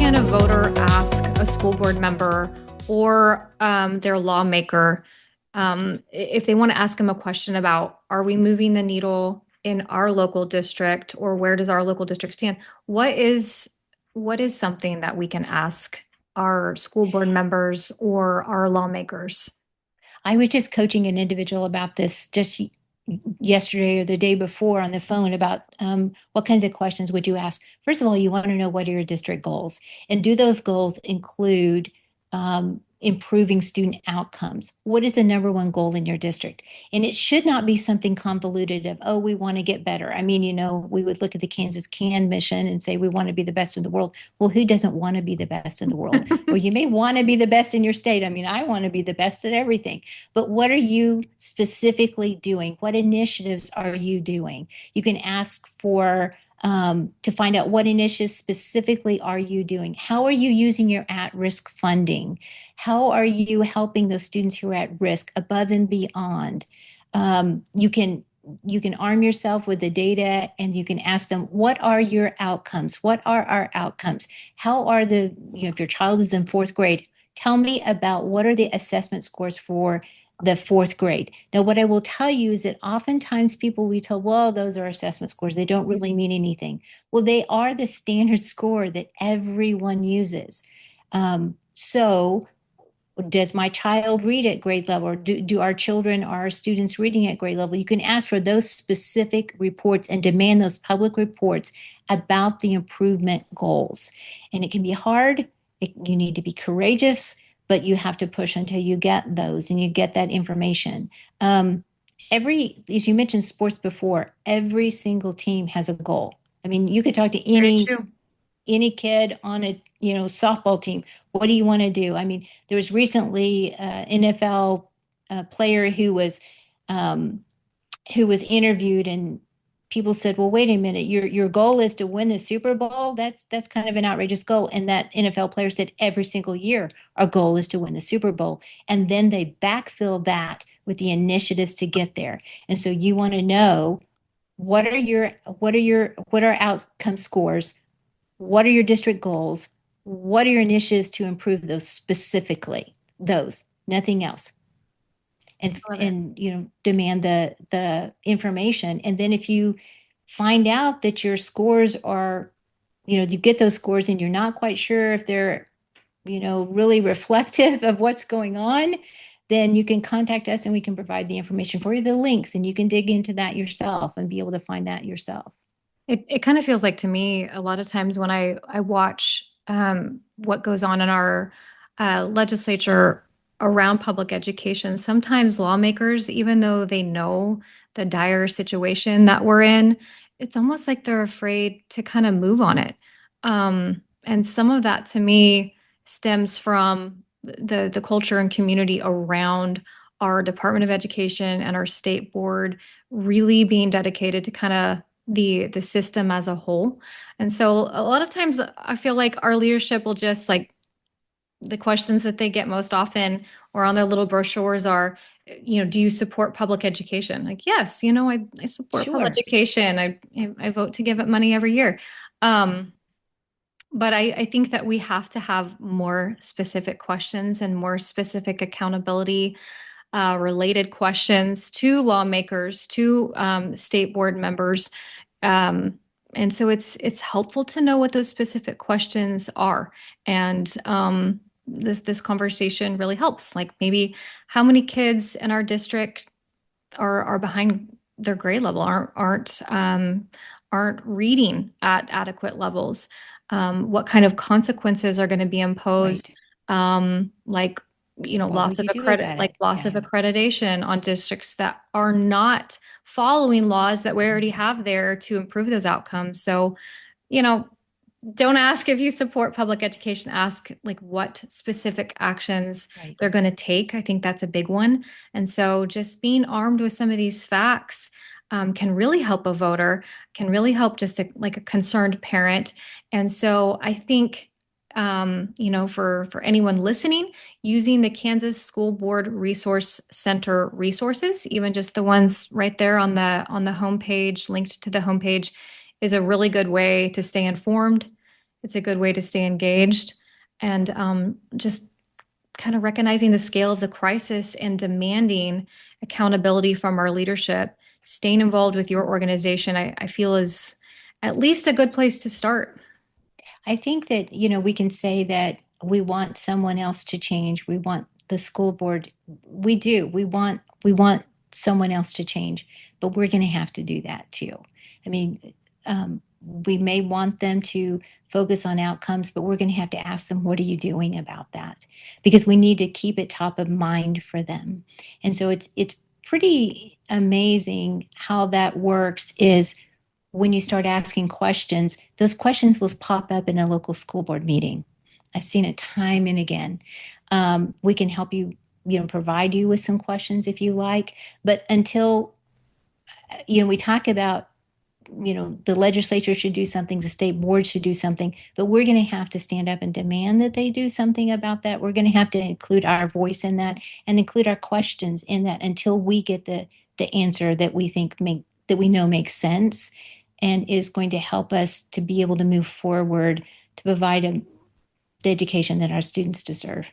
can a voter ask a school board member or their lawmaker if they want to ask them a question about, are we moving the needle in our local district, or where does our local district stand? What is what is something that we can ask our school board members or our lawmakers? I was just coaching an individual about this just yesterday or the day before on the phone about what kinds of questions would you ask? First of all, you want to know what are your district goals, and do those goals include improving student outcomes? What is the number one goal in your district? And it should not be something convoluted of, oh, we want to get better. I mean, we would look at the Kansas Can mission and say we want to be the best in the world. Well, who doesn't want to be the best in the world? Well, you may want to be the best in your state. I mean, I want to be the best at everything. But what are you specifically doing? What initiatives are you doing? You can ask for to find out what initiatives specifically are you doing? How are you using your at-risk funding? How are you helping those students who are at risk above and beyond? You can arm yourself with the data, and you can ask them, what are your outcomes? What are our outcomes? How are if your child is in fourth grade, tell me about what are the assessment scores for the fourth grade. Now, what I will tell you is that oftentimes people we tell, well, those are assessment scores. They don't really mean anything. Well, they are the standard score that everyone uses. So does my child read at grade level, or do our children, our students reading at grade level? You can ask for those specific reports and demand those public reports about the improvement goals. And it can be hard. You need to be courageous, but you have to push until you get those and you get that information. As you mentioned sports before, every single team has a goal. I mean, you could talk to Very any true. any kid on a softball team. What do you want to do? I mean, there was recently an NFL player who was interviewed, and people said, well, wait a minute, your goal is to win the Super Bowl. That's kind of an outrageous goal. And that NFL player said, every single year our goal is to win the Super Bowl. And then they backfill that with the initiatives to get there. And so you want to know, what are outcome scores? What are your district goals? What are your initiatives to improve those specifically? Those, nothing else. And Love it. and demand the information. And then if you find out that your scores are, you get those scores and you're not quite sure if they're, really reflective of what's going on, then you can contact us and we can provide the information for you, the links, and you can dig into that yourself and be able to find that yourself. It kind of feels like to me a lot of times when I watch what goes on in our legislature around public education, sometimes lawmakers, even though they know the dire situation that we're in, it's almost like they're afraid to kind of move on it. And some of that to me stems from the culture and community around our Department of Education and our state board really being dedicated to kind of the system as a whole. And so a lot of times I feel like our leadership will just like the questions that they get most often or on their little brochures are, do you support public education? Like, yes, I support public Sure. education. I vote to give it money every year. Um, but I think that we have to have more specific questions and more specific accountability related questions to lawmakers, to state board members. And so it's helpful to know what those specific questions are. And this conversation really helps. Like maybe how many kids in our district are behind their grade level, aren't reading at adequate levels. What kind of consequences are going to be imposed? Right. Like What will you do about it? loss of Yeah. accreditation on districts that are not following laws that we already have there to improve those outcomes. So, you know, don't ask if you support public education. Ask like what specific actions Right. they're going to take. I think that's a big one. And so, just being armed with some of these facts can really help a voter. Can really help just like a concerned parent. And so, I think for anyone listening, using the Kansas School Board Resource Center resources, even just the ones right there on the homepage, linked to the homepage, is a really good way to stay informed It's a good way to stay engaged and just kind of recognizing the scale of the crisis and demanding accountability from our leadership. Staying involved with your organization, I feel is at least a good place to start. I think that, we can say that we want someone else to change. We want the school board. We do. We want someone else to change, but we're going to have to do that too. I mean, we may want them to focus on outcomes, but we're going to have to ask them, what are you doing about that? Because we need to keep it top of mind for them. And so it's pretty amazing how that works is when you start asking questions, those questions will pop up in a local school board meeting. I've seen it time and again. We can help you, provide you with some questions if you like. But until, we talk about, the legislature should do something, the state board should do something, but we're going to have to stand up and demand that they do something about that. We're going to have to include our voice in that and include our questions in that until we get the answer that we think that we know makes sense and is going to help us to be able to move forward to provide the education that our students deserve.